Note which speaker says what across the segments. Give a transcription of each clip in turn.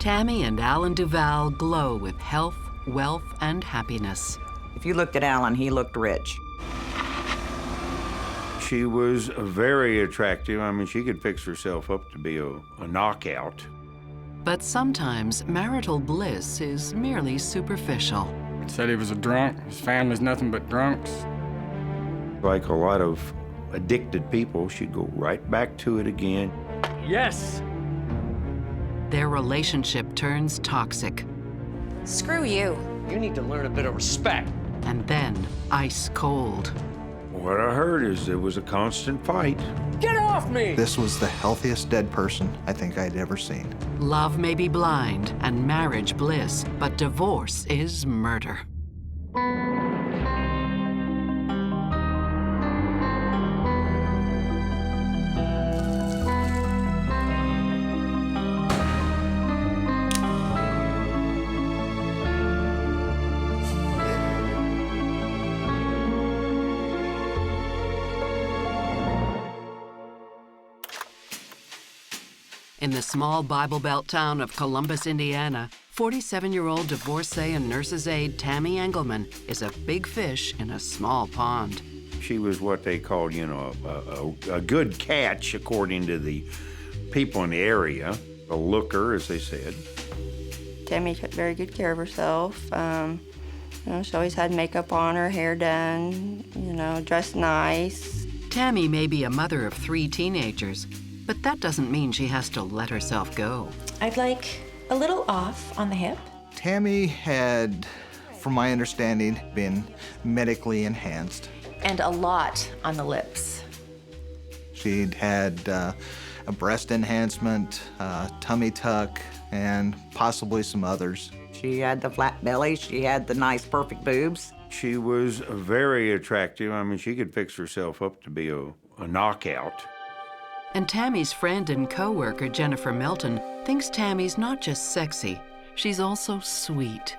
Speaker 1: Tammy and Alan Duval glow with health, wealth, and happiness.
Speaker 2: If you looked at Alan, he looked rich.
Speaker 3: She was very attractive. I mean, she could fix herself up to be a knockout.
Speaker 1: But sometimes marital bliss is merely superficial.
Speaker 4: Said he was a drunk. His family's nothing but drunks.
Speaker 3: Like a lot of addicted people, she'd go right back to it again.
Speaker 4: Yes!
Speaker 1: Their relationship turns toxic.
Speaker 5: Screw you.
Speaker 6: You need to learn a bit of respect.
Speaker 1: And then ice cold.
Speaker 3: What I heard is there was a constant fight.
Speaker 6: Get off me!
Speaker 7: This was the healthiest dead person I think I'd ever seen.
Speaker 1: Love may be blind and marriage bliss, but divorce is murder. In the small Bible Belt town of Columbus, Indiana, 47-year-old divorcee and nurse's aide Tami Engelman is a big fish in a small pond.
Speaker 3: She was what they called, you know, a good catch, according to the people in the area. A looker, as they said.
Speaker 8: Tammy took very good care of herself. She always had makeup on, her hair done, dressed nice.
Speaker 1: Tammy may be a mother of 3 teenagers, but that doesn't mean she has to let herself go.
Speaker 5: I'd like a little off on the hip.
Speaker 7: Tammy had, from my understanding, been medically enhanced.
Speaker 5: And a lot on the lips.
Speaker 7: She'd had a breast enhancement, tummy tuck, and possibly some others.
Speaker 2: She had the flat belly. She had the nice, perfect boobs.
Speaker 3: She was very attractive. I mean, she could fix herself up to be a knockout.
Speaker 1: And Tammy's friend and co-worker, Jennifer Melton, thinks Tammy's not just sexy, she's also sweet.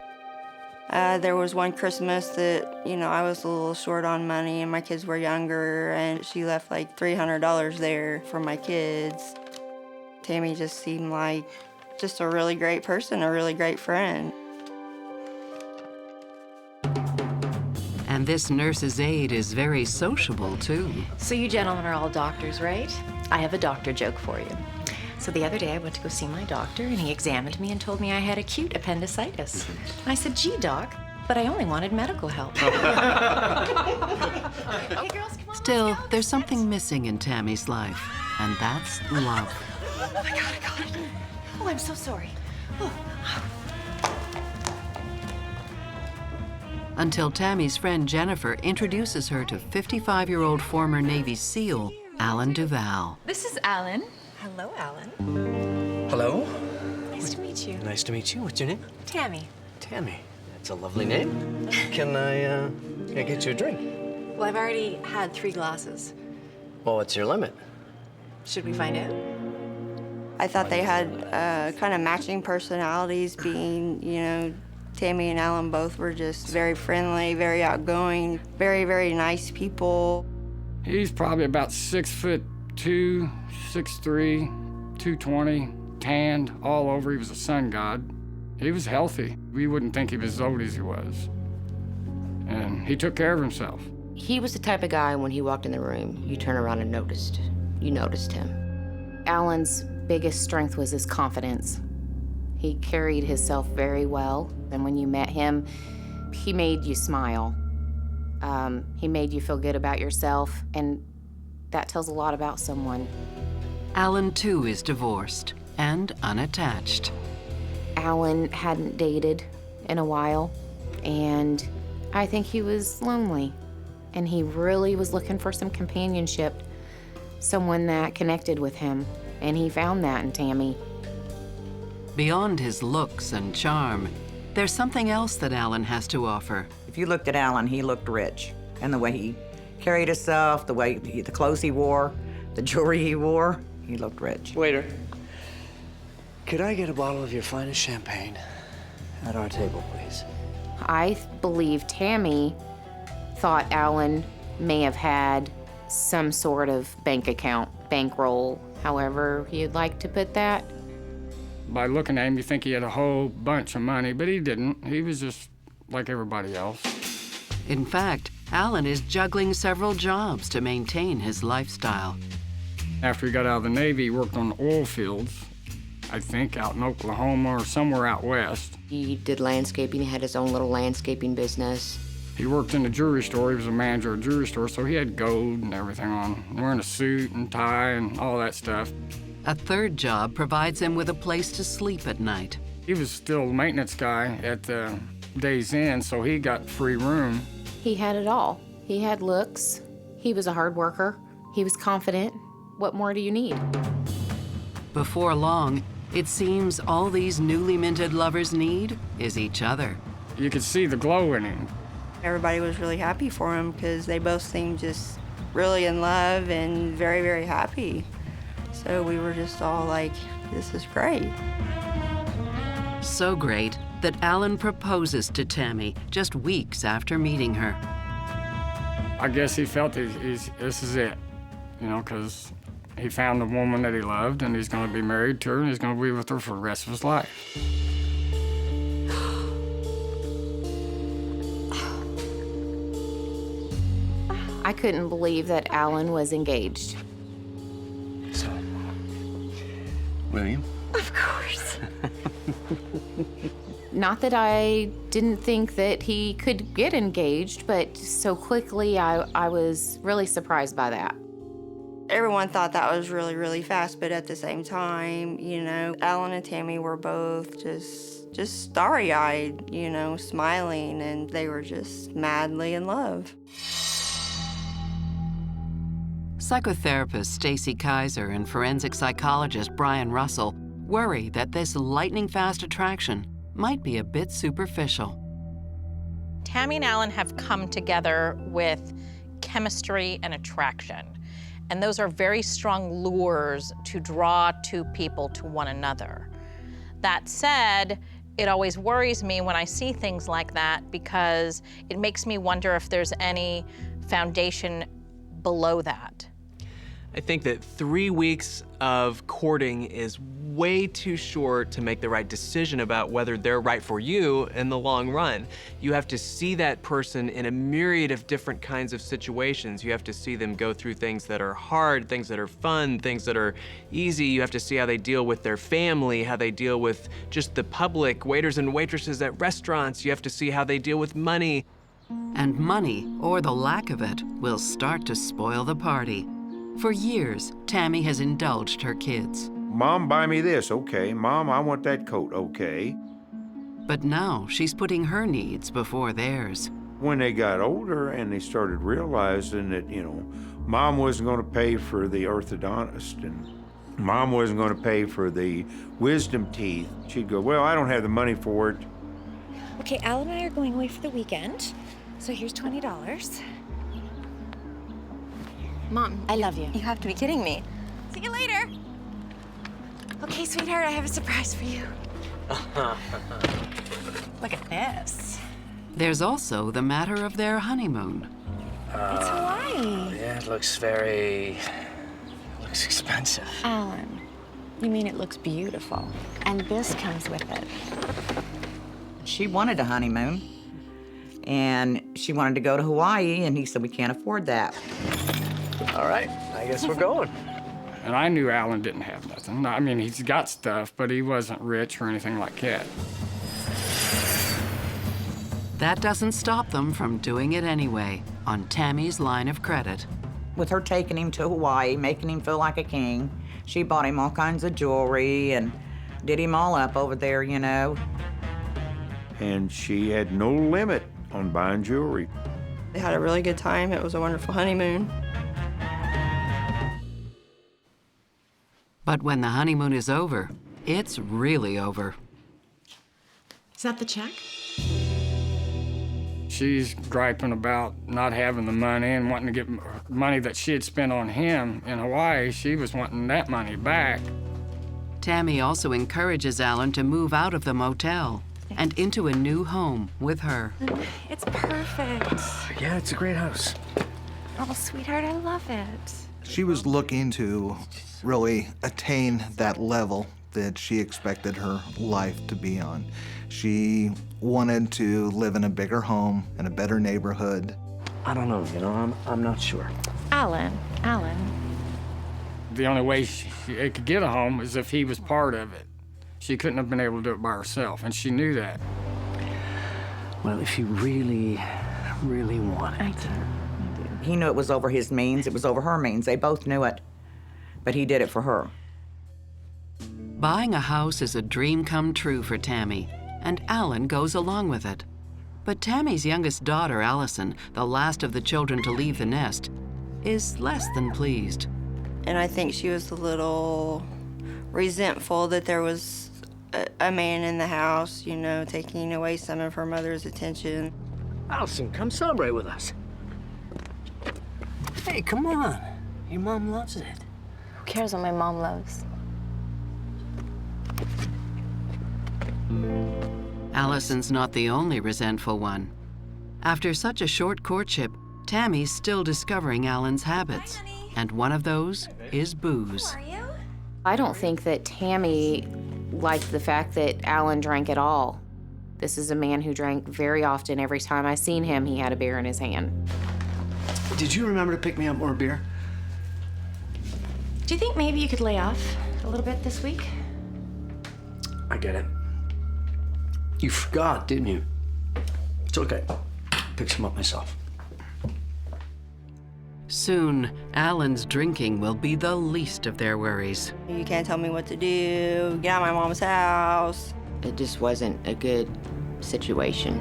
Speaker 8: There was one Christmas that, I was a little short on money and my kids were younger, and she left like $300 there for my kids. Tammy just seemed like just a really great person, a really great friend.
Speaker 1: And this nurse's aide is very sociable, too.
Speaker 5: So you gentlemen are all doctors, right? I have a doctor joke for you. So the other day I went to go see my doctor and he examined me and told me I had acute appendicitis. I said, gee, doc, but I only wanted medical help. Hey, girls, come on.
Speaker 1: Still, there's something missing in Tammy's life, and that's love.
Speaker 5: Oh my God, I got it. Oh, I'm so sorry. Oh.
Speaker 1: Until Tammy's friend Jennifer introduces her to 55-year-old former Navy SEAL, Alan Duval.
Speaker 9: This is Alan.
Speaker 5: Hello, Alan.
Speaker 6: Hello?
Speaker 5: Nice to meet you.
Speaker 6: Nice to meet you. What's your name?
Speaker 5: Tammy.
Speaker 6: Tammy. That's a lovely name. Can I get you a drink?
Speaker 5: Well, I've already had 3 glasses.
Speaker 6: Well, what's your limit?
Speaker 5: Should we find out?
Speaker 8: I thought they had kind of matching personalities, being, Tammy and Alan both were just very friendly, very outgoing, very, very nice people.
Speaker 4: He's probably about 6'2", 6'3", 220, tanned all over. He was a sun god. He was healthy. We wouldn't think he was as old as he was. And he took care of himself.
Speaker 10: He was the type of guy, when he walked in the room, you turn around and you noticed him. Alan's biggest strength was his confidence. He carried himself very well, and when you met him, he made you smile. He made you feel good about yourself, and that tells a lot about someone.
Speaker 1: Alan, too, is divorced and unattached.
Speaker 10: Alan hadn't dated in a while, and I think he was lonely, and he really was looking for some companionship, someone that connected with him, and he found that in Tammy.
Speaker 1: Beyond his looks and charm, there's something else that Alan has to offer.
Speaker 2: If you looked at Alan, he looked rich. And the way he carried himself, the clothes he wore, the jewelry he wore, he looked rich.
Speaker 6: Waiter, could I get a bottle of your finest champagne at our table, please?
Speaker 10: I believe Tammy thought Alan may have had some sort of bank account, bankroll, however you'd like to put that.
Speaker 4: By looking at him, you think he had a whole bunch of money, but he didn't. He was just like everybody else.
Speaker 1: In fact, Alan is juggling several jobs to maintain his lifestyle.
Speaker 4: After he got out of the Navy, he worked on oil fields, I think out in Oklahoma or somewhere out west.
Speaker 10: He did landscaping. He had his own little landscaping business.
Speaker 4: He worked in a jewelry store. He was a manager of a jewelry store, so he had gold and everything on, wearing a suit and tie and all that stuff.
Speaker 1: A third job provides him with a place to sleep at night.
Speaker 4: He was still a maintenance guy at the Days Inn, so he got free room.
Speaker 10: He had it all. He had looks. He was a hard worker. He was confident. What more do you need?
Speaker 1: Before long, it seems all these newly minted lovers need is each other.
Speaker 4: You could see the glow in him.
Speaker 8: Everybody was really happy for him because they both seemed just really in love and very, very happy. So we were just all like, this is great.
Speaker 1: So great that Alan proposes to Tammy just weeks after meeting her.
Speaker 4: I guess he felt this is it, you know, because he found the woman that he loved, and he's going to be married to her, and he's going to be with her for the rest of his life.
Speaker 10: I couldn't believe that Alan was engaged.
Speaker 6: So, William?
Speaker 5: Of course.
Speaker 10: Not that I didn't think that he could get engaged, but so quickly I was really surprised by that.
Speaker 8: Everyone thought that was really, really fast, but at the same time, you know, Alan and Tammy were both just starry-eyed, you know, smiling, and they were just madly in love.
Speaker 1: Psychotherapist Stacy Kaiser and forensic psychologist Brian Russell worry that this lightning-fast attraction might be a bit superficial.
Speaker 9: Tami and Alan have come together with chemistry and attraction, and those are very strong lures to draw two people to one another. That said, it always worries me when I see things like that because it makes me wonder if there's any foundation below that.
Speaker 11: I think that 3 weeks of courting is way too short to make the right decision about whether they're right for you in the long run. You have to see that person in a myriad of different kinds of situations. You have to see them go through things that are hard, things that are fun, things that are easy. You have to see how they deal with their family, how they deal with just the public, waiters and waitresses at restaurants. You have to see how they deal with money.
Speaker 1: And money, or the lack of it, will start to spoil the party. For years, Tammy has indulged her kids.
Speaker 3: Mom, buy me this. Okay. Mom, I want that coat. Okay.
Speaker 1: But now she's putting her needs before theirs.
Speaker 3: When they got older and they started realizing that, you know, Mom wasn't going to pay for the orthodontist and Mom wasn't going to pay for the wisdom teeth, she'd go, well, I don't have the money for it.
Speaker 12: Okay, Al and I are going away for the weekend, so here's $20.
Speaker 5: Mom, I love you.
Speaker 12: You have to be kidding me. See you later. Okay, sweetheart, I have a surprise for you. Look at this.
Speaker 1: There's also the matter of their honeymoon.
Speaker 12: It's Hawaii.
Speaker 6: Yeah, it looks expensive.
Speaker 5: Alan, you mean it looks beautiful. And this comes with it.
Speaker 2: She wanted a honeymoon, and she wanted to go to Hawaii, and he said, we can't afford that.
Speaker 6: All right, I guess we're going.
Speaker 4: And I knew Alan didn't have nothing. I mean, he's got stuff, but he wasn't rich or anything like that.
Speaker 1: That doesn't stop them from doing it anyway, on Tammy's line of credit.
Speaker 2: With her taking him to Hawaii, making him feel like a king, she bought him all kinds of jewelry and did him all up over there, you know.
Speaker 3: And she had no limit on buying jewelry.
Speaker 8: They had a really good time. It was a wonderful honeymoon.
Speaker 1: But when the honeymoon is over, it's really over.
Speaker 5: Is that the check?
Speaker 4: She's griping about not having the money and wanting to get money that she had spent on him in Hawaii. She was wanting that money back.
Speaker 1: Tammy also encourages Alan to move out of the motel and into a new home with her.
Speaker 12: It's perfect.
Speaker 6: Yeah, it's a great house.
Speaker 12: Oh, sweetheart, I love it.
Speaker 7: She was looking to really attain that level that she expected her life to be on. She wanted to live in a bigger home, in a better neighborhood.
Speaker 6: I don't know, you know, I'm not sure.
Speaker 5: Alan.
Speaker 4: The only way it could get a home is if he was part of it. She couldn't have been able to do it by herself, and she knew that.
Speaker 6: Well, if you really, really want it.
Speaker 2: He knew it was over his means, it was over her means. They both knew it, but he did it for her.
Speaker 1: Buying a house is a dream come true for Tammy, and Alan goes along with it. But Tammy's youngest daughter, Allison, the last of the children to leave the nest, is less than pleased.
Speaker 8: And I think she was a little resentful that there was a man in the house, you know, taking away some of her mother's attention.
Speaker 6: Allison, come celebrate with us. Hey, come on. Your mom loves it.
Speaker 12: Who cares what my mom loves?
Speaker 1: Allison's not the only resentful one. After such a short courtship, Tammy's still discovering Alan's habits, and one of those is booze.
Speaker 10: I don't think that Tammy liked the fact that Alan drank at all. This is a man who drank very often. Every time I seen him, he had a beer in his hand.
Speaker 6: Did you remember to pick me up more beer?
Speaker 5: Do you think maybe you could lay off a little bit this week?
Speaker 6: I get it. You forgot, didn't you? It's okay. Pick some up myself.
Speaker 1: Soon, Alan's drinking will be the least of their worries.
Speaker 8: You can't tell me what to do. Get out of my mom's house.
Speaker 10: It just wasn't a good situation.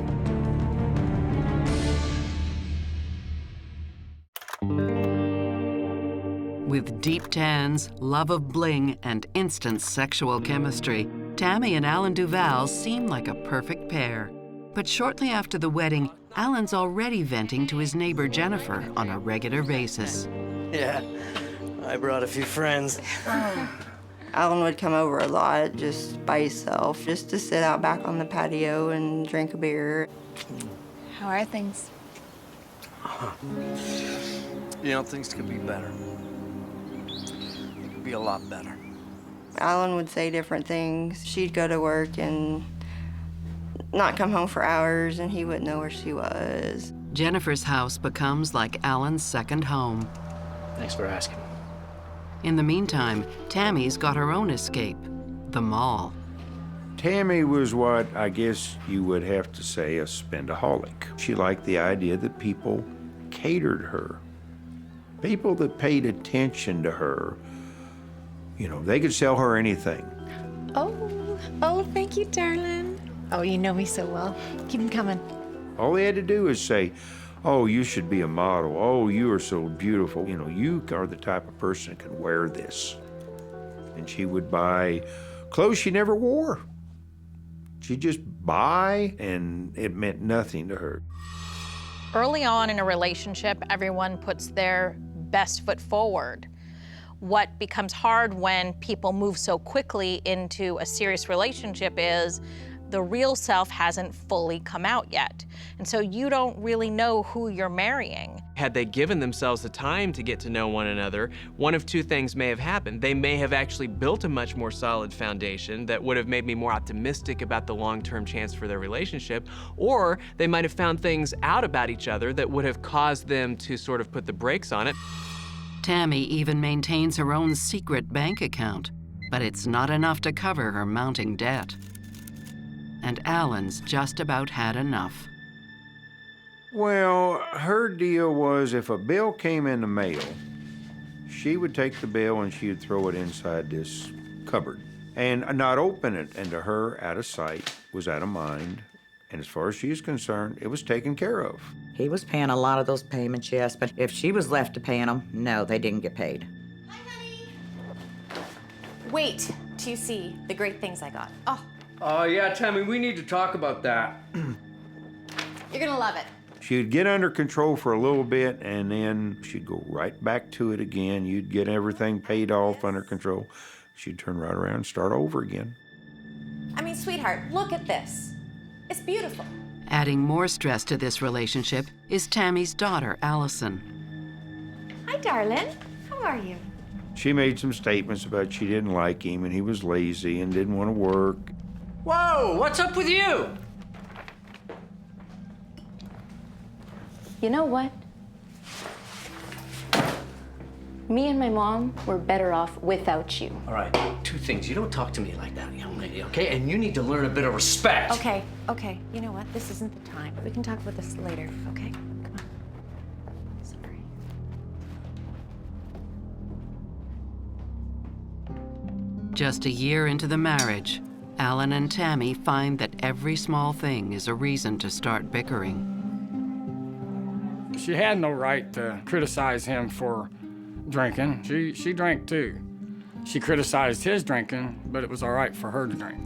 Speaker 1: With deep tans, love of bling, and instant sexual chemistry, Tammy and Alan Vows seem like a perfect pair. But shortly after the wedding, Alan's already venting to his neighbor Jennifer on a regular basis.
Speaker 6: Yeah, I brought a few friends.
Speaker 8: Alan would come over a lot just by himself, just to sit out back on the patio and drink a beer.
Speaker 12: How are things?
Speaker 6: You know, things could be better. It could be a lot better.
Speaker 8: Alan would say different things. She'd go to work and not come home for hours, and he wouldn't know where she was.
Speaker 1: Jennifer's house becomes like Alan's second home.
Speaker 6: Thanks for asking.
Speaker 1: In the meantime, Tammy's got her own escape, the mall.
Speaker 3: Tammy was what I guess you would have to say a spendaholic. She liked the idea that people catered her. People that paid attention to her, you know, they could sell her anything.
Speaker 12: Oh, thank you, darling. Oh, you know me so well. Keep them coming.
Speaker 3: All they had to do is say, oh, you should be a model. Oh, you are so beautiful. You know, you are the type of person that can wear this. And she would buy clothes she never wore. She'd just buy, and it meant nothing to her.
Speaker 9: Early on in a relationship, everyone puts their best foot forward. What becomes hard when people move so quickly into a serious relationship is the real self hasn't fully come out yet. And so you don't really know who you're marrying.
Speaker 11: Had they given themselves the time to get to know one another, one of two things may have happened. They may have actually built a much more solid foundation that would have made me more optimistic about the long-term chance for their relationship, or they might have found things out about each other that would have caused them to sort of put the brakes on it.
Speaker 1: Tammy even maintains her own secret bank account, but it's not enough to cover her mounting debt. And Alan's just about had enough.
Speaker 3: Well, her deal was if a bill came in the mail, she would take the bill and she would throw it inside this cupboard and not open it. And to her, out of sight was out of mind. And as far as she's concerned, it was taken care of.
Speaker 2: He was paying a lot of those payments, yes, but if she was left to paying them, no, they didn't get paid.
Speaker 12: Hi, honey. Wait till you see the great things I got. Oh,
Speaker 13: Yeah, Tammy, we need to talk about that.
Speaker 12: you're gonna love it.
Speaker 3: She'd get under control for a little bit, and then she'd go right back to it again. You'd get everything paid off under control. She'd turn right around and start over again.
Speaker 12: I mean, sweetheart, look at this. It's beautiful.
Speaker 1: Adding more stress to this relationship is Tammy's daughter, Allison.
Speaker 12: Hi, darling. How are you?
Speaker 3: She made some statements about she didn't like him and he was lazy and didn't want to work.
Speaker 6: Whoa, what's up with you?
Speaker 5: You know what? Me and my mom were better off without you.
Speaker 6: All right, two things. You don't talk to me like that, young lady, okay? And you need to learn a bit of respect.
Speaker 5: Okay. You know what? This isn't the time. We can talk about this later, okay? Come on. Sorry.
Speaker 1: Just a year into the marriage, Alan and Tammy find that every small thing is a reason to start bickering.
Speaker 4: She had no right to criticize him for drinking. She drank too. She criticized his drinking, but it was all right for her to drink.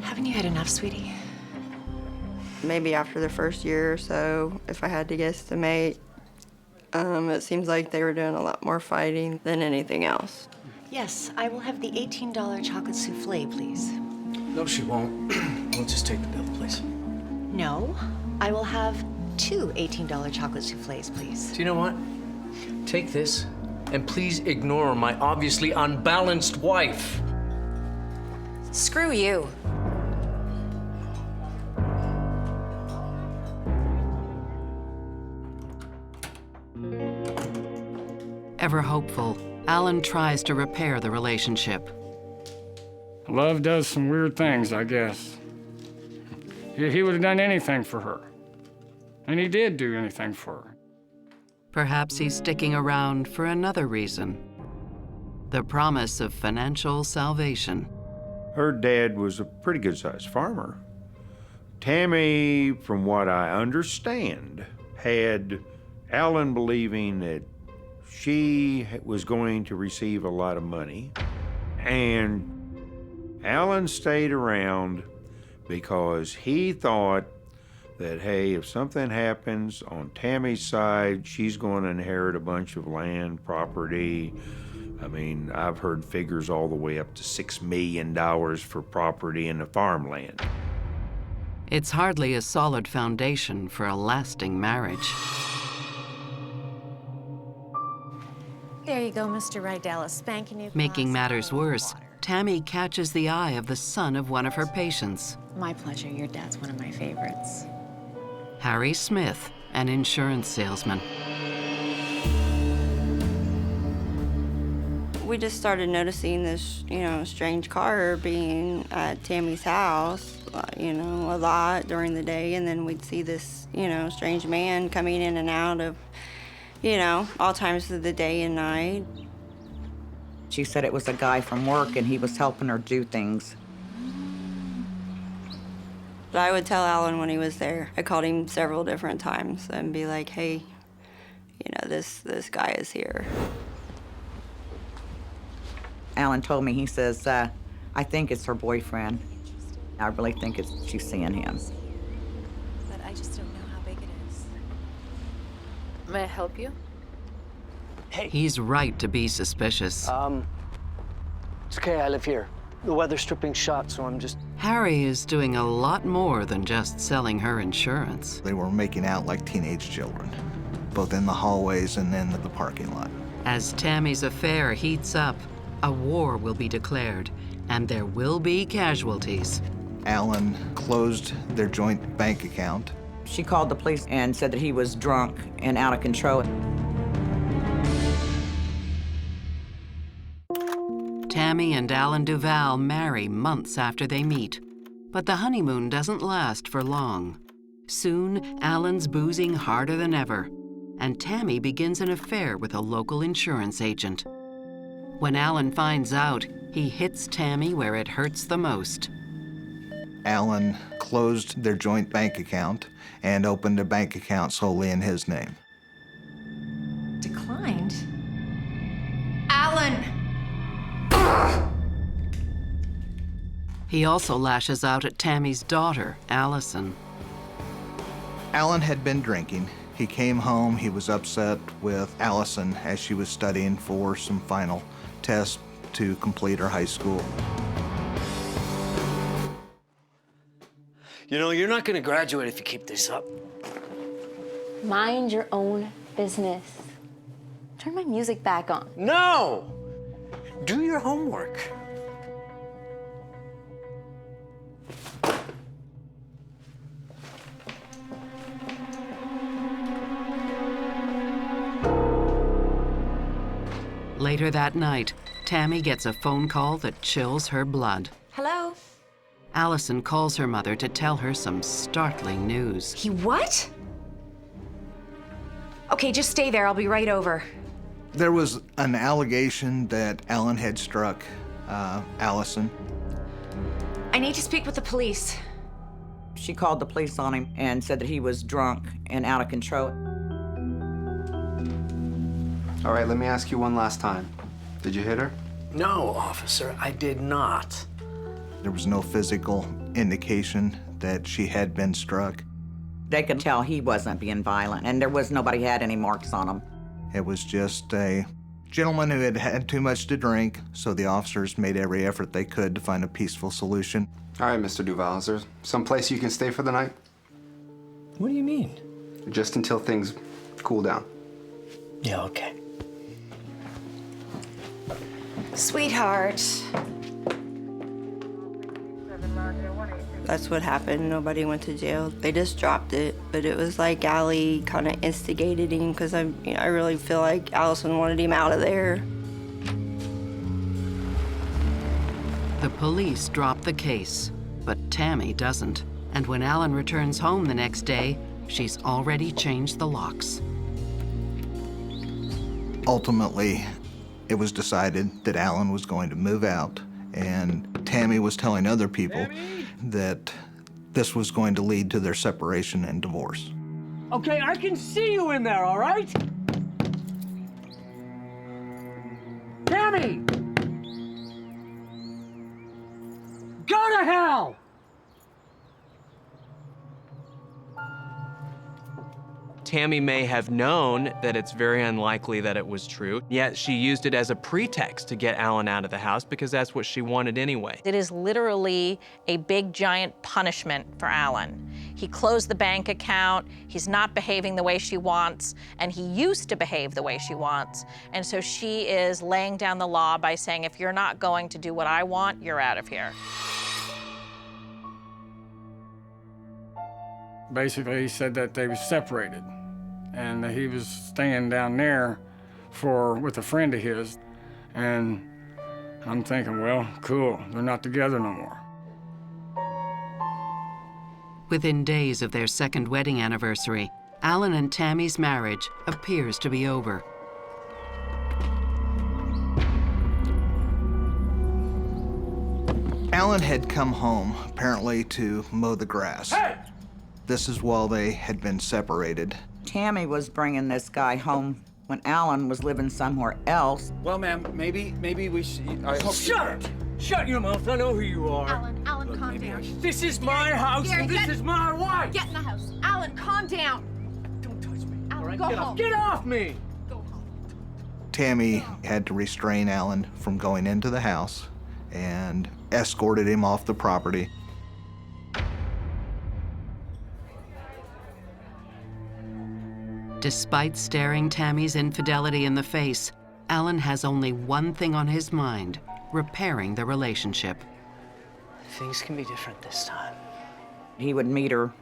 Speaker 5: Haven't you had enough, sweetie?
Speaker 8: Maybe after the first year or so, if I had to guesstimate, it seems like they were doing a lot more fighting than anything else.
Speaker 5: Yes, I will have the $18 chocolate souffle, please.
Speaker 6: No, she won't. We'll just take the bill, please.
Speaker 5: No, I will have two $18 chocolate souffles, please.
Speaker 6: Do you know what? Take this, and please ignore my obviously unbalanced wife.
Speaker 5: Screw you.
Speaker 1: Ever hopeful, Alan tries to repair the relationship.
Speaker 4: Love does some weird things, I guess. He would have done anything for her. And he did do anything for her.
Speaker 1: Perhaps he's sticking around for another reason. The promise of financial salvation.
Speaker 3: Her dad was a pretty good-sized farmer. Tammy, from what I understand, had Alan believing that she was going to receive a lot of money, and Alan stayed around because he thought that, hey, if something happens on Tammy's side, she's going to inherit a bunch of land, property. I mean, I've heard figures all the way up to $6 million for property in the farmland.
Speaker 1: It's hardly a solid foundation for a lasting marriage.
Speaker 12: There you go, Mr. Rydell, a spanking new
Speaker 1: Making
Speaker 12: glass
Speaker 1: matters
Speaker 12: of
Speaker 1: worse,
Speaker 12: water.
Speaker 1: Tammy catches the eye of the son of one of her patients,
Speaker 5: My pleasure. Your dad's one of my favorites.
Speaker 1: Harry Smith, an insurance salesman.
Speaker 8: We just started noticing this, strange car being at Tammy's house, a lot during the day, and then we'd see this, strange man coming in and out of, all times of the day and night.
Speaker 2: She said it was a guy from work and he was helping her do things.
Speaker 8: But I would tell Alan when he was there. I called him several different times and be like, hey, this guy is here.
Speaker 2: Alan told me, he says, I think it's her boyfriend. I really think she's seeing him.
Speaker 12: But I just don't know how big it is.
Speaker 10: May I help you?
Speaker 1: He's right to be suspicious.
Speaker 14: It's okay, I live here. The weather's stripping shot, so I'm just...
Speaker 1: Harry is doing a lot more than just selling her insurance.
Speaker 7: They were making out like teenage children, both in the hallways and in the parking lot.
Speaker 1: As Tammy's affair heats up, a war will be declared, and there will be casualties.
Speaker 7: Alan closed their joint bank account.
Speaker 2: She called the police and said that he was drunk and out of control.
Speaker 1: Tammy and Alan Duval marry months after they meet, but the honeymoon doesn't last for long. Soon, Alan's boozing harder than ever, and Tammy begins an affair with a local insurance agent. When Alan finds out, he hits Tammy where it hurts the most.
Speaker 7: Alan closed their joint bank account and opened a bank account solely in his name.
Speaker 5: Declined? Alan!
Speaker 1: He also lashes out at Tammy's daughter, Allison.
Speaker 7: Alan had been drinking. He came home, he was upset with Allison as she was studying for some final tests to complete her high school.
Speaker 14: You're not gonna graduate if you keep this up.
Speaker 12: Mind your own business.
Speaker 5: Turn my music back on.
Speaker 14: No! Do your homework.
Speaker 1: Later that night, Tammy gets a phone call that chills her blood.
Speaker 12: Hello?
Speaker 1: Allison calls her mother to tell her some startling news.
Speaker 12: He what? Okay, just stay there. I'll be right over.
Speaker 7: There was an allegation that Alan had struck Allison.
Speaker 12: I need to speak with the police.
Speaker 2: She called the police on him and said that he was drunk and out of control.
Speaker 15: All right, let me ask you one last time. Did you hit her?
Speaker 14: No, officer, I did not.
Speaker 7: There was no physical indication that she had been struck.
Speaker 2: They could tell he wasn't being violent, and there was nobody had any marks on him.
Speaker 7: It was just a gentleman who had had too much to drink, so the officers made every effort they could to find a peaceful solution.
Speaker 15: All right, Mr. Duval, is there some place you can stay for the night?
Speaker 14: What do you mean?
Speaker 15: Just until things cool down.
Speaker 14: Yeah, okay.
Speaker 12: Sweetheart.
Speaker 8: That's what happened. Nobody went to jail. They just dropped it. But it was like Allie kind of instigated him because I really feel like Allison wanted him out of there.
Speaker 1: The police drop the case, but Tammy doesn't. And when Alan returns home the next day, she's already changed the locks.
Speaker 7: Ultimately, it was decided that Alan was going to move out, and Tammy was telling other people that this was going to lead to their separation and divorce.
Speaker 14: Okay, I can see you in there, all right? Tammy! Go to hell!
Speaker 11: Tammy may have known that it's very unlikely that it was true, yet she used it as a pretext to get Alan out of the house because that's what she wanted anyway.
Speaker 9: It is literally a big, giant punishment for Alan. He closed the bank account, he's not behaving the way she wants, and he used to behave the way she wants. And so she is laying down the law by saying, if you're not going to do what I want, you're out of here.
Speaker 4: Basically, he said that they were separated and that he was staying down there with a friend of his. And I'm thinking, well, cool, they're not together no more.
Speaker 1: Within days of their second wedding anniversary, Alan and Tammy's marriage appears to be over.
Speaker 7: Alan had come home, apparently, to mow the grass.
Speaker 14: Hey!
Speaker 7: This is while they had been separated.
Speaker 2: Tammy was bringing this guy home when Alan was living somewhere else.
Speaker 13: Well, ma'am, maybe we should. I hope.
Speaker 14: Shut it! Shut your mouth. I know who you are.
Speaker 12: Alan, calm down.
Speaker 14: This is my house and this is my wife.
Speaker 12: Get in the house. Alan, calm down.
Speaker 14: Don't touch me.
Speaker 12: Alan,
Speaker 14: all right?
Speaker 12: go
Speaker 14: Get
Speaker 12: home.
Speaker 14: off. Get off me!
Speaker 12: Go home.
Speaker 7: Tammy had to restrain Alan from going into the house and escorted him off the property.
Speaker 1: Despite staring Tammy's infidelity in the face, Alan has only one thing on his mind: repairing the relationship.
Speaker 14: Things can be different this time.
Speaker 2: He would meet her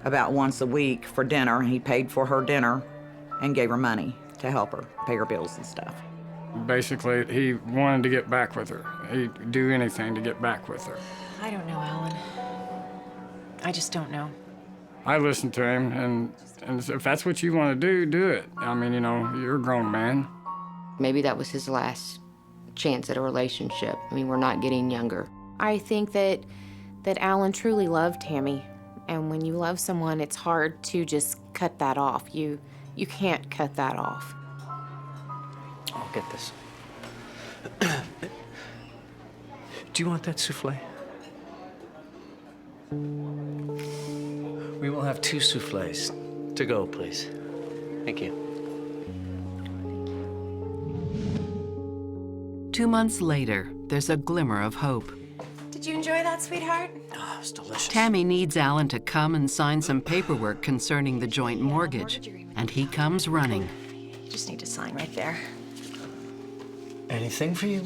Speaker 2: about once a week for dinner. He paid for her dinner and gave her money to help her pay her bills and stuff.
Speaker 4: Basically, he wanted to get back with her. He'd do anything to get back with her.
Speaker 5: I don't know, Alan. I just don't know.
Speaker 4: I listened to him, and if that's what you want to do, do it. I mean, you know, you're a grown man.
Speaker 10: Maybe that was his last chance at a relationship. I mean, we're not getting younger. I think that Alan truly loved Tammy. And when you love someone, it's hard to just cut that off. You can't cut that off.
Speaker 14: I'll get this. Do you want that souffle? We will have 2 souffles. To go, please. Thank you.
Speaker 1: 2 months later, there's a glimmer of hope.
Speaker 12: Did you enjoy that, sweetheart?
Speaker 14: Oh, it's delicious.
Speaker 1: Tammy needs Alan to come and sign some paperwork concerning the joint mortgage, and he comes running.
Speaker 5: just need to sign right there.
Speaker 14: Anything for you?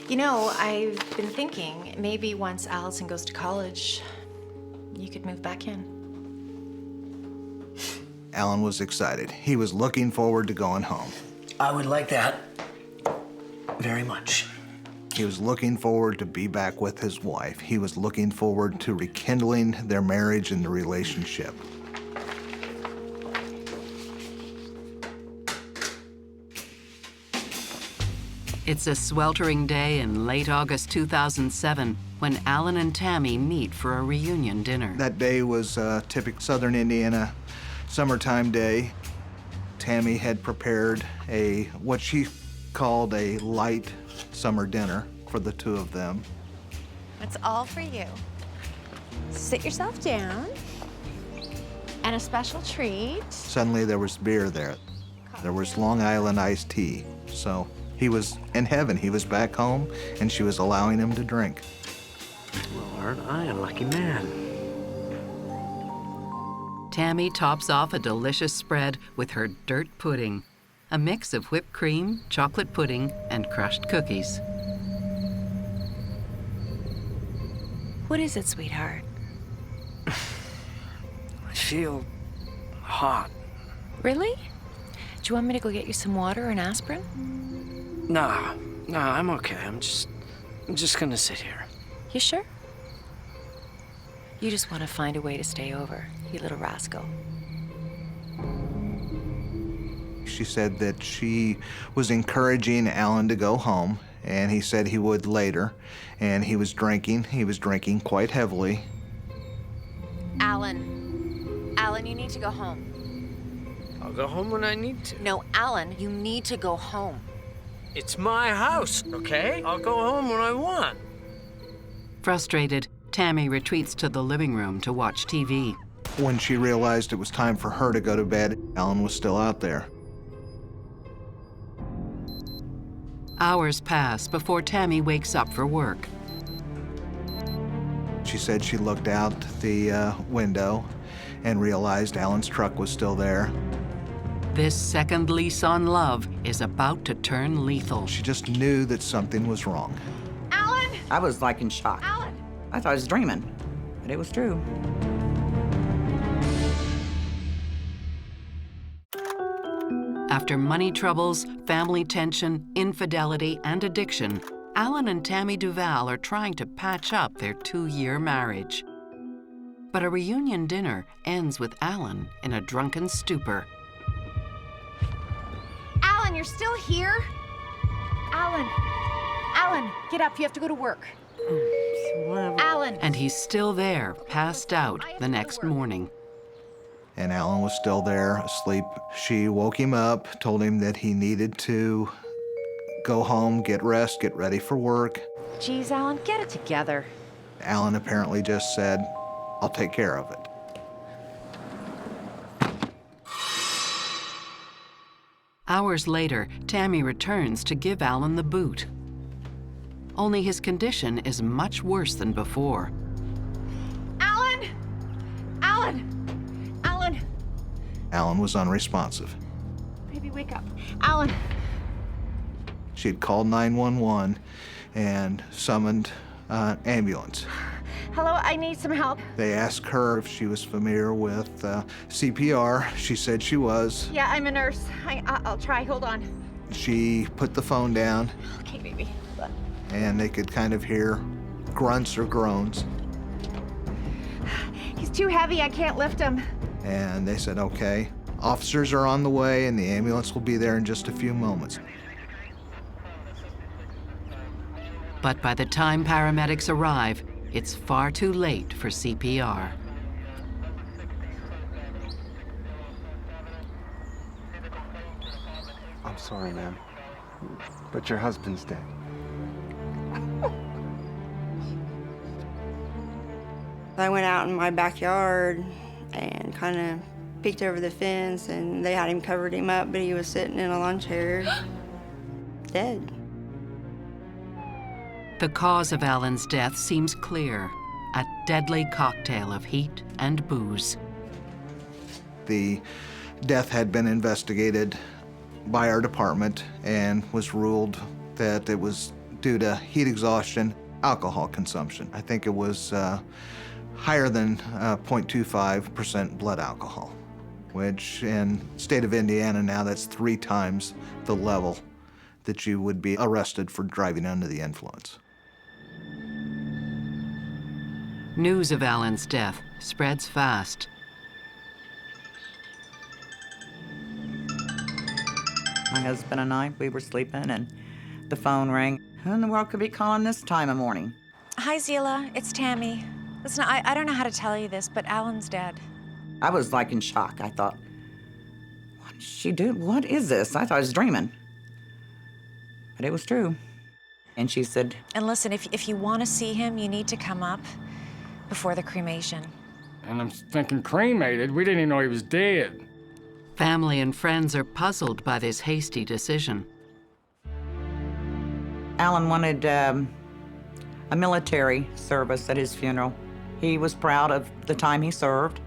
Speaker 5: You know, I've been thinking maybe once Allison goes to college, you could move back in.
Speaker 7: Alan was excited. He was looking forward to going home.
Speaker 14: I would like that very much.
Speaker 7: He was looking forward to be back with his wife. He was looking forward to rekindling their marriage and the relationship.
Speaker 1: It's a sweltering day in late August 2007 when Alan and Tammy meet for a reunion dinner.
Speaker 7: That day was a typical Southern Indiana summertime day. Tammy had prepared what she called a light summer dinner for the two of them.
Speaker 12: It's all for you. Sit yourself down. And a special treat.
Speaker 7: Suddenly there was beer there. There was Long Island iced tea. So he was in heaven. He was back home, and she was allowing him to drink.
Speaker 14: Well, aren't I a lucky man?
Speaker 1: Tammy tops off a delicious spread with her dirt pudding, a mix of whipped cream, chocolate pudding, and crushed cookies.
Speaker 12: What is it, sweetheart?
Speaker 14: I feel hot.
Speaker 12: Really? Do you want me to go get you some water or an aspirin?
Speaker 14: Nah, I'm okay. I'm just gonna sit here.
Speaker 12: You sure? You just want to find a way to stay over, you little rascal.
Speaker 7: She said that she was encouraging Alan to go home, and he said he would later. And he was drinking. He was drinking quite heavily.
Speaker 12: Alan, you need to go home.
Speaker 14: I'll go home when I need to.
Speaker 12: No, Alan, you need to go home.
Speaker 14: It's my house, okay? I'll go home when I want.
Speaker 1: Frustrated, Tammy retreats to the living room to watch TV.
Speaker 7: When she realized it was time for her to go to bed, Alan was still out there.
Speaker 1: Hours pass before Tammy wakes up for work.
Speaker 7: She said she looked out the window and realized Alan's truck was still there.
Speaker 1: This second lease on love is about to turn lethal.
Speaker 7: She just knew that something was wrong.
Speaker 12: Alan!
Speaker 2: I was like in shock.
Speaker 12: Alan!
Speaker 2: I thought I was dreaming, but it was true.
Speaker 1: After money troubles, family tension, infidelity, and addiction, Alan and Tammy Duval are trying to patch up their 2-year marriage. But a reunion dinner ends with Alan in a drunken stupor.
Speaker 12: Alan, you're still here? Alan, get up, you have to go to work. Alan!
Speaker 1: And he's still there, passed out the next morning.
Speaker 7: And Alan was still there, asleep. She woke him up, told him that he needed to go home, get rest, get ready for work.
Speaker 12: Geez, Alan, get it together.
Speaker 7: Alan apparently just said, "I'll take care of it."
Speaker 1: Hours later, Tammy returns to give Alan the boot. Only his condition is much worse than before.
Speaker 12: Alan!
Speaker 7: Alan was unresponsive.
Speaker 12: Baby, wake up. Alan!
Speaker 7: She had called 911 and summoned an ambulance.
Speaker 12: Hello, I need some help.
Speaker 7: They asked her if she was familiar with CPR. She said she was.
Speaker 12: Yeah, I'm a nurse. I'll try, hold on.
Speaker 7: She put the phone down.
Speaker 12: Okay, baby, hold on.
Speaker 7: And they could kind of hear grunts or groans.
Speaker 12: He's too heavy, I can't lift him.
Speaker 7: And they said, okay, officers are on the way and the ambulance will be there in just a few moments.
Speaker 1: But by the time paramedics arrive, it's far too late for CPR.
Speaker 15: I'm sorry, ma'am, but your husband's dead.
Speaker 8: I went out in my backyard and kind of peeked over the fence, and they had him covered him up, but he was sitting in a lawn chair, dead.
Speaker 1: The cause of Alan's death seems clear, a deadly cocktail of heat and booze.
Speaker 7: The death had been investigated by our department and was ruled that it was due to heat exhaustion, alcohol consumption. I think it was higher than 0.25% blood alcohol, which in state of Indiana now, that's 3 times the level that you would be arrested for driving under the influence.
Speaker 1: News of Alan's death spreads fast.
Speaker 2: My husband and I, we were sleeping, and the phone rang. Who in the world could be calling this time of morning?
Speaker 12: Hi, Zila. It's Tammy. Listen, I don't know how to tell you this, but Alan's dead.
Speaker 2: I was like in shock. I thought, what did she do? What is this? I thought I was dreaming. But it was true. And she said,
Speaker 12: And listen, if you want to see him, you need to come up before the cremation.
Speaker 4: And I'm thinking, cremated? We didn't even know he was dead.
Speaker 1: Family and friends are puzzled by this hasty decision.
Speaker 2: Alan wanted a military service at his funeral. He was proud of the time he served,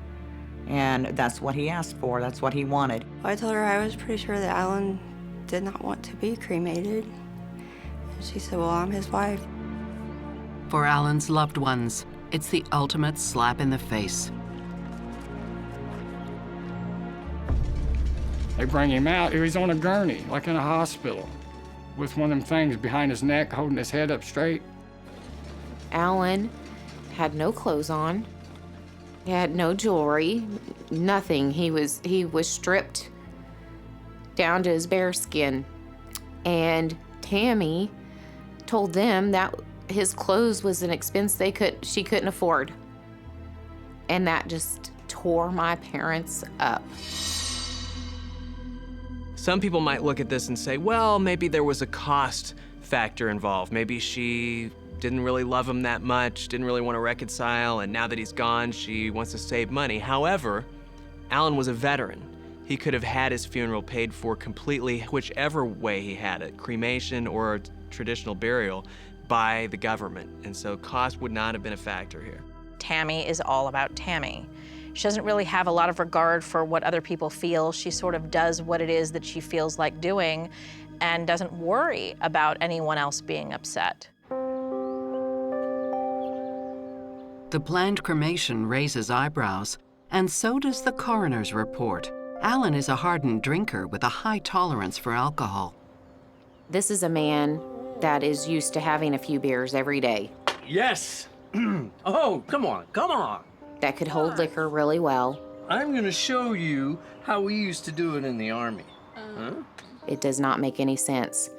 Speaker 2: and that's what he asked for. That's what he wanted.
Speaker 8: I told her I was pretty sure that Alan did not want to be cremated. And she said, well, I'm his wife.
Speaker 1: For Alan's loved ones, it's the ultimate slap in the face.
Speaker 4: They bring him out, he's on a gurney, like in a hospital, with one of them things behind his neck, holding his head up straight.
Speaker 10: Alan had no clothes on. He had no jewelry, nothing. He was stripped down to his bare skin. And Tammy told them that his clothes was an expense she couldn't afford. And that just tore my parents up.
Speaker 11: Some people might look at this and say, well, maybe there was a cost factor involved. Maybe she didn't really love him that much, didn't really want to reconcile, and now that he's gone, she wants to save money. However, Alan was a veteran. He could have had his funeral paid for completely, whichever way he had it, cremation or traditional burial, by the government. And so cost would not have been a factor here.
Speaker 9: Tammy is all about Tammy. She doesn't really have a lot of regard for what other people feel. She sort of does what it is that she feels like doing and doesn't worry about anyone else being upset.
Speaker 1: The planned cremation raises eyebrows, and so does the coroner's report. Alan is a hardened drinker with a high tolerance for alcohol.
Speaker 10: This is a man that is used to having a few beers every day.
Speaker 14: Yes. Oh, come on, come on.
Speaker 10: That could hold liquor really well.
Speaker 14: I'm gonna show you how we used to do it in the Army. Huh?
Speaker 10: It does not make any sense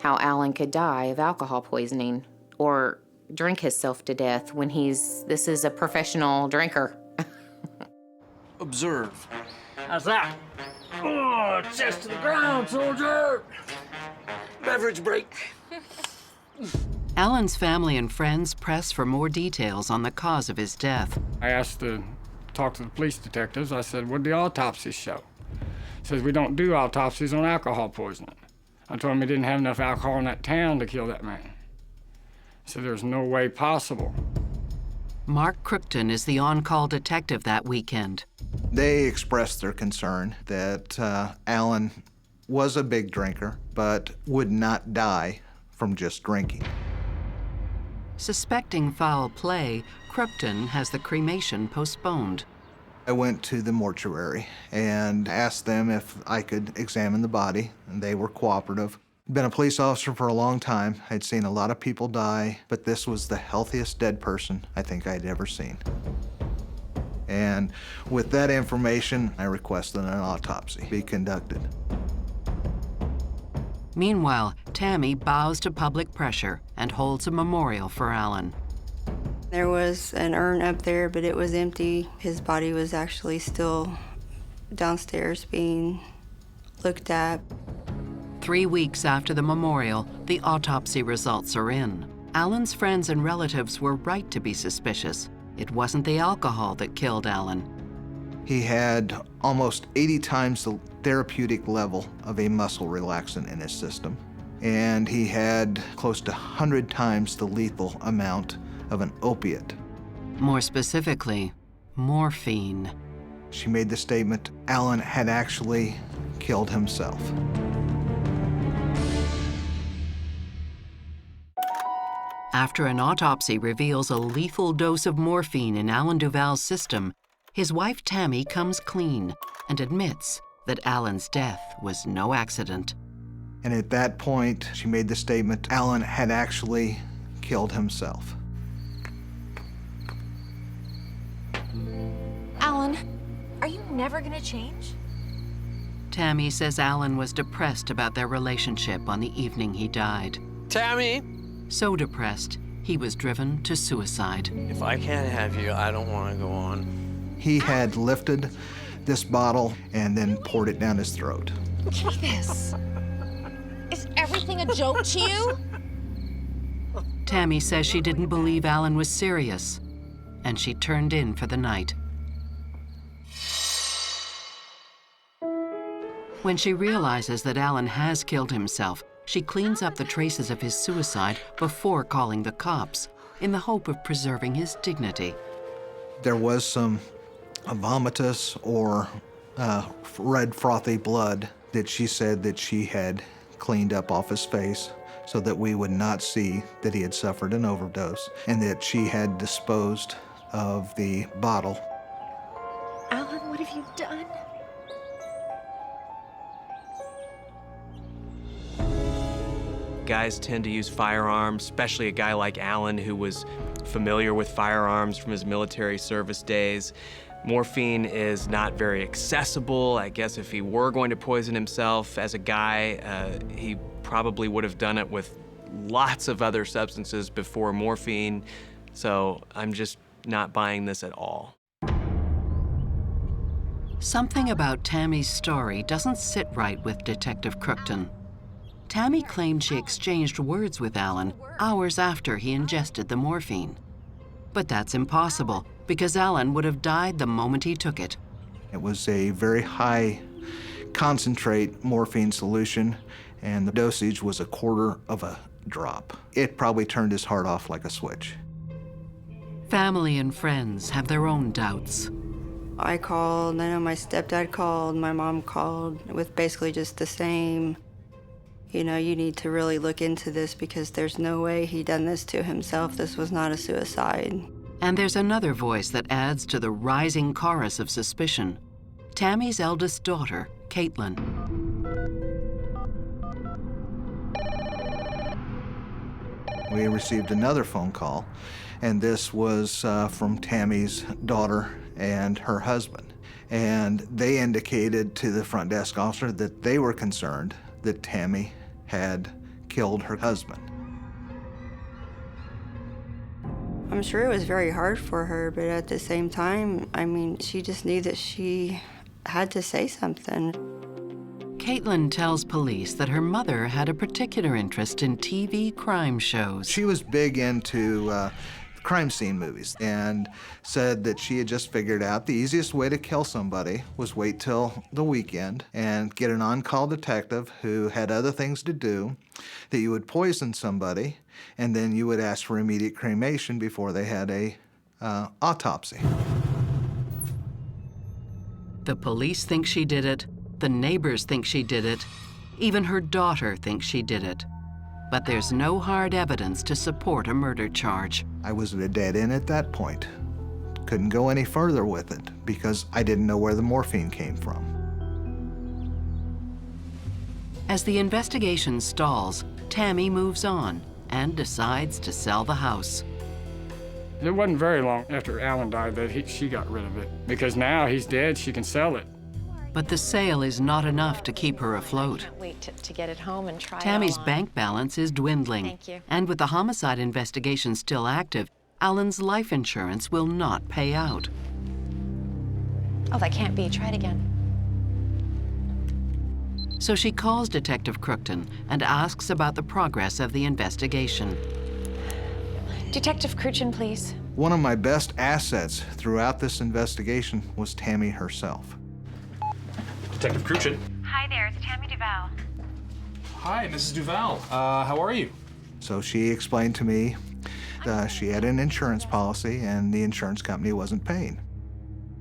Speaker 10: how Alan could die of alcohol poisoning or drink himself to death when this is a professional drinker.
Speaker 14: Observe. How's that? Oh, chest to the ground, soldier! Beverage break.
Speaker 1: Alan's family and friends press for more details on the cause of his death.
Speaker 4: I asked to talk to the police detectives. I said, what did the autopsy show? He says, we don't do autopsies on alcohol poisoning. I told him he didn't have enough alcohol in that town to kill that man. He said, there's no way possible.
Speaker 1: Mark Crookton is the on-call detective that weekend.
Speaker 7: They expressed their concern that Alan was a big drinker, but would not die from just drinking.
Speaker 1: Suspecting foul play, Crookton has the cremation postponed.
Speaker 7: I went to the mortuary and asked them if I could examine the body, and they were cooperative. Been a police officer for a long time. I'd seen a lot of people die, but this was the healthiest dead person I think I'd ever seen. And with that information, I requested an autopsy be conducted.
Speaker 1: Meanwhile, Tammy bows to public pressure and holds a memorial for Alan.
Speaker 8: There was an urn up there, but it was empty. His body was actually still downstairs being looked at.
Speaker 1: 3 weeks after the memorial, the autopsy results are in. Alan's friends and relatives were right to be suspicious. It wasn't the alcohol that killed Alan.
Speaker 7: He had almost 80 times the therapeutic level of a muscle relaxant in his system, and he had close to 100 times the lethal amount of an opiate.
Speaker 1: More specifically, morphine.
Speaker 7: She made the statement Alan had actually killed himself.
Speaker 1: After an autopsy reveals a lethal dose of morphine in Alan Duval's system, his wife Tammy comes clean and admits that Alan's death was no accident.
Speaker 7: And at that point, she made the statement Alan had actually killed himself.
Speaker 12: Alan, are you never gonna change?
Speaker 1: Tammy says Alan was depressed about their relationship on the evening he died.
Speaker 14: Tammy!
Speaker 1: So depressed, he was driven to suicide.
Speaker 14: If I can't have you, I don't want to go on.
Speaker 7: He had lifted this bottle and then poured it down his throat.
Speaker 12: Jesus. Is everything a joke to you?
Speaker 1: Tammy says she didn't believe Alan was serious, and she turned in for the night. When she realizes that Alan has killed himself, she cleans up the traces of his suicide before calling the cops, in the hope of preserving his dignity.
Speaker 7: There was some vomitus or red frothy blood that she said that she had cleaned up off his face so that we would not see that he had suffered an overdose, and that she had disposed of the bottle.
Speaker 12: Alan, what have you done?
Speaker 11: Guys tend to use firearms, especially a guy like Alan who was familiar with firearms from his military service days. Morphine is not very accessible. I guess if he were going to poison himself as a guy, he probably would have done it with lots of other substances before morphine. So I'm just not buying this at all.
Speaker 1: Something about Tammy's story doesn't sit right with Detective Crookton. Tammy claimed she exchanged words with Alan hours after he ingested the morphine. But that's impossible, because Alan would have died the moment he took it.
Speaker 7: It was a very high concentrate morphine solution, and the dosage was 1/4 of a drop. It probably turned his heart off like a switch.
Speaker 1: Family and friends have their own doubts.
Speaker 8: I called, I know my stepdad called, my mom called, with basically just the same, you know, you need to really look into this because there's no way he done this to himself. This was not a suicide.
Speaker 1: And there's another voice that adds to the rising chorus of suspicion. Tammy's eldest daughter, Caitlin.
Speaker 7: We received another phone call, and this was from Tammy's daughter and her husband. And they indicated to the front desk officer that they were concerned that Tammy had killed her husband.
Speaker 8: I'm sure it was very hard for her, but at the same time, I mean, she just knew that she had to say something.
Speaker 1: Caitlin tells police that her mother had a particular interest in TV crime shows.
Speaker 7: She was big into crime scene movies and said that she had just figured out the easiest way to kill somebody was wait till the weekend and get an on-call detective who had other things to do, that you would poison somebody, and then you would ask for immediate cremation before they had a autopsy.
Speaker 1: The police think she did it, the neighbors think she did it, even her daughter thinks she did it. But there's no hard evidence to support a murder charge.
Speaker 7: I was at a dead end at that point. Couldn't go any further with it because I didn't know where the morphine came from.
Speaker 1: As the investigation stalls, Tammy moves on and decides to sell the house.
Speaker 4: It wasn't very long after Alan died that she got rid of it, because now he's dead, she can sell it.
Speaker 1: But the sale is not enough to keep her afloat.
Speaker 5: Can't wait to get it home and try
Speaker 1: Tammy's
Speaker 5: it all on.
Speaker 1: bank balance is dwindling.
Speaker 5: Thank you.
Speaker 1: And with the homicide investigation still active, Alan's life insurance will not pay out.
Speaker 5: Oh, that can't be. Try it again.
Speaker 1: So she calls Detective Crookton and asks about the progress of the investigation.
Speaker 5: Detective Cruchin, please.
Speaker 7: One of my best assets throughout this investigation was Tammy herself.
Speaker 16: Detective Cruchin.
Speaker 12: Hi there, it's Tammy Duval.
Speaker 16: Hi, Mrs. Duval. How are you?
Speaker 7: So she explained to me she had an insurance policy and the insurance company wasn't paying.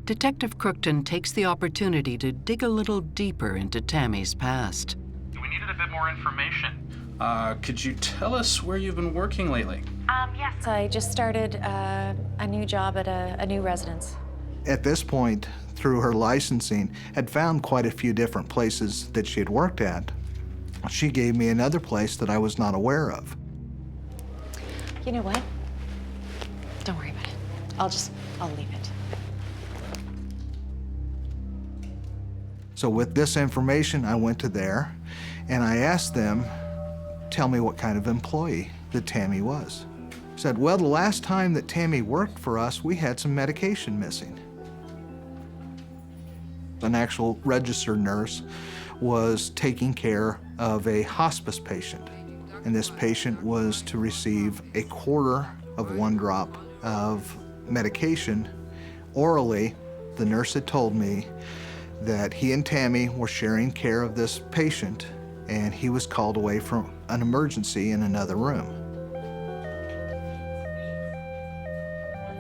Speaker 1: Detective Crookton takes the opportunity to dig a little deeper into Tammy's past.
Speaker 16: We needed a bit more information. Could you tell us where you've been working lately?
Speaker 12: Yes, I just started a new job at a new residence.
Speaker 7: At this point, through her licensing, had found quite a few different places that she had worked at. She gave me another place that I was not aware of.
Speaker 12: You know what? Don't worry about it. I'll leave it.
Speaker 7: So with this information, I went to there and I asked them, tell me what kind of employee that Tammy was. Said, well, the last time that Tammy worked for us, we had some medication missing. An actual registered nurse was taking care of a hospice patient. And this patient was to receive a quarter of 1 drop of medication orally. The nurse had told me that he and Tammy were sharing care of this patient, and he was called away from an emergency in another room.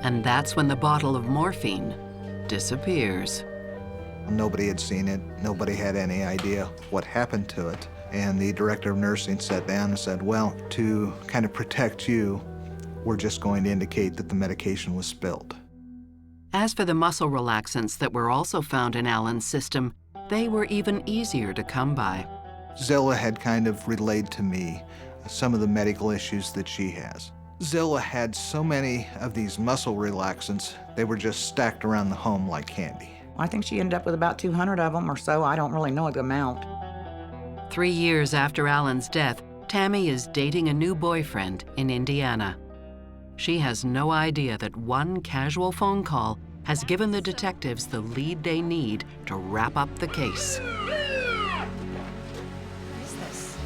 Speaker 1: And that's when the bottle of morphine disappears.
Speaker 7: Nobody had seen it. Nobody had any idea what happened to it. And the director of nursing sat down and said, well, to kind of protect you, we're just going to indicate that the medication was spilled.
Speaker 1: As for the muscle relaxants that were also found in Alan's system, they were even easier to come by.
Speaker 7: Zilla had kind of relayed to me some of the medical issues that she has. Zilla had so many of these muscle relaxants, they were just stacked around the home like candy.
Speaker 2: I think she ended up with about 200 of them or so. I don't really know the amount.
Speaker 1: 3 years after Alan's death, Tammy is dating a new boyfriend in Indiana. She has no idea that one casual phone call has given the detectives the lead they need to wrap up the case.
Speaker 12: What is this?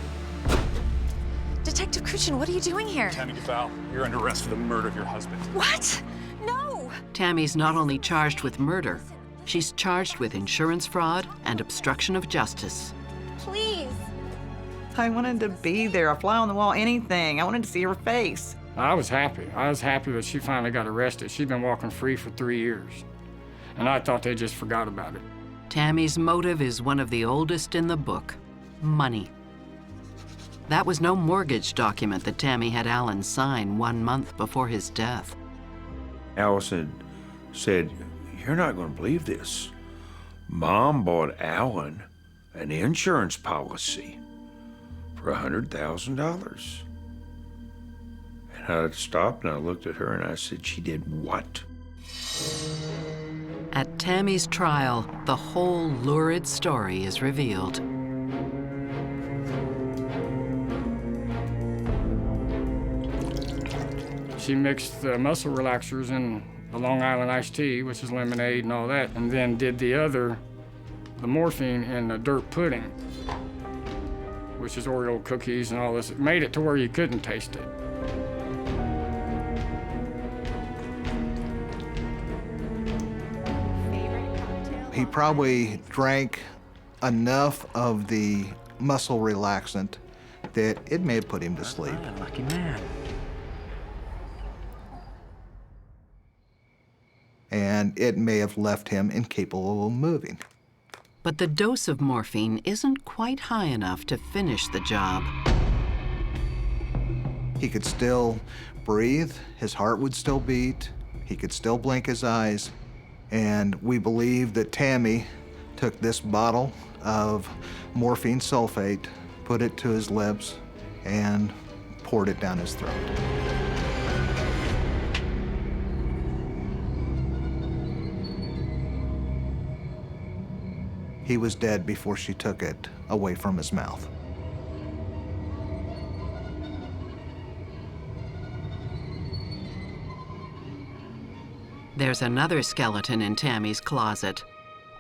Speaker 12: Detective Cruchin, what are you doing here?
Speaker 16: Tammy Duval, you're under arrest for the murder of your husband.
Speaker 12: What? No!
Speaker 1: Tammy's not only charged with murder, she's charged with insurance fraud and obstruction of justice.
Speaker 12: Please.
Speaker 2: I wanted to be there, a fly on the wall, anything. I wanted to see her face.
Speaker 4: I was happy. I was happy that she finally got arrested. She'd been walking free for 3 years. And I thought they just forgot about it.
Speaker 1: Tammy's motive is one of the oldest in the book: money. That was no mortgage document that Tammy had Alan sign 1 month before his death.
Speaker 3: Allison said, you're not going to believe this. Mom bought Alan an insurance policy for $100,000. And I stopped and I looked at her and I said, she did what?
Speaker 1: At Tammy's trial, the whole lurid story is revealed.
Speaker 4: She mixed the muscle relaxers in the Long Island iced tea, which is lemonade and all that, and then did the morphine in the dirt pudding, which is Oreo cookies and all this. It made it to where you couldn't taste it.
Speaker 7: He probably drank enough of the muscle relaxant that it may have put him to sleep.
Speaker 6: Lucky man.
Speaker 7: And it may have left him incapable of moving.
Speaker 1: But the dose of morphine isn't quite high enough to finish the job.
Speaker 7: He could still breathe, his heart would still beat, he could still blink his eyes, and we believe that Tammy took this bottle of morphine sulfate, put it to his lips, and poured it down his throat. He was dead before she took it away from his mouth.
Speaker 1: There's another skeleton in Tammy's closet.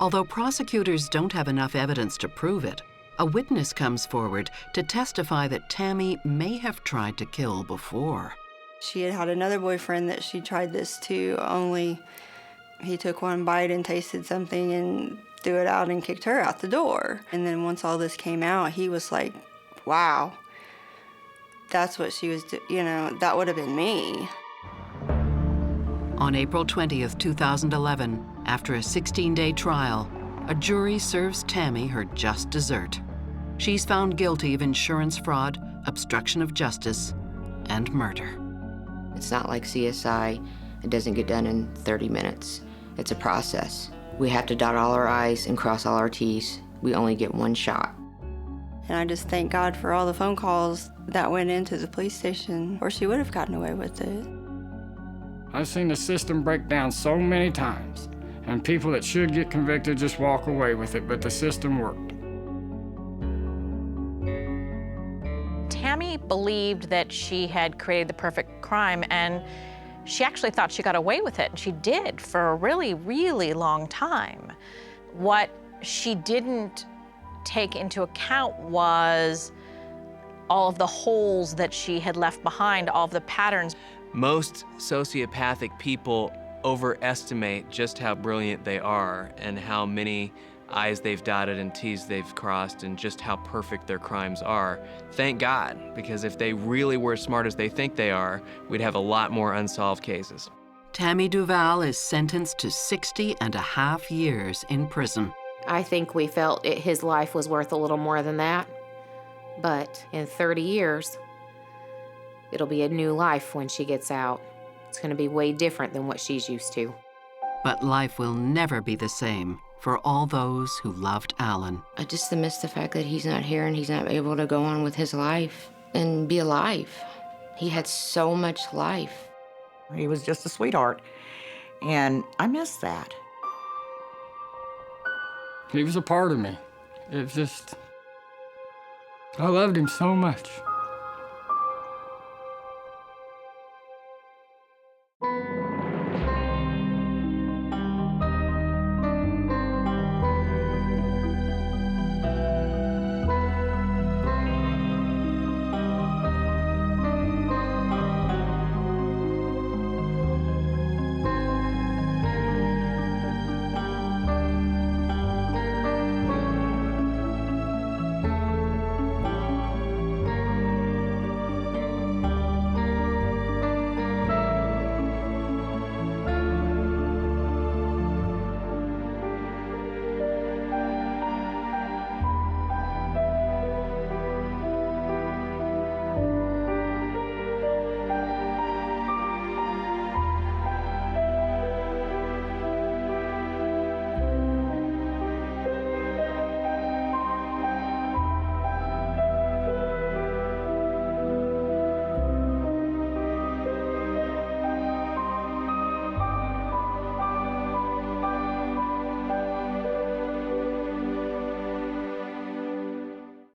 Speaker 1: Although prosecutors don't have enough evidence to prove it, a witness comes forward to testify that Tammy may have tried to kill before.
Speaker 8: She had had another boyfriend that she tried this to, only he took one bite and tasted something and threw it out and kicked her out the door. And then once all this came out, he was like, wow, that's what she was, that would have been me.
Speaker 1: On April 20th, 2011, After a 16-day trial, a jury serves Tammy her just dessert. She's found guilty of insurance fraud, obstruction of justice, and murder.
Speaker 17: It's not like CSI. It doesn't get done in 30 minutes. It's a process. We have to dot all our I's and cross all our T's. We only get one shot.
Speaker 8: And I just thank God for all the phone calls that went into the police station, or she would have gotten away with it.
Speaker 4: I've seen the system break down so many times, and people that should get convicted just walk away with it, but the system worked.
Speaker 9: Tammy believed that she had created the perfect crime, and she actually thought she got away with it, and she did for a really, really long time. What she didn't take into account was all of the holes that she had left behind, all of the patterns.
Speaker 11: Most sociopathic people overestimate just how brilliant they are and how many I's they've dotted and T's they've crossed and just how perfect their crimes are. Thank God, because if they really were as smart as they think they are, we'd have a lot more unsolved cases.
Speaker 1: Tammy Duval is sentenced to 60.5 years in prison.
Speaker 10: I think we felt his life was worth a little more than that. But in 30 years, it'll be a new life when she gets out. It's going to be way different than what she's used to.
Speaker 1: But life will never be the same for all those who loved Alan.
Speaker 17: I just miss the fact that he's not here and he's not able to go on with his life and be alive. He had so much life.
Speaker 2: He was just a sweetheart, and I miss that.
Speaker 4: He was a part of me. It's just, I loved him so much.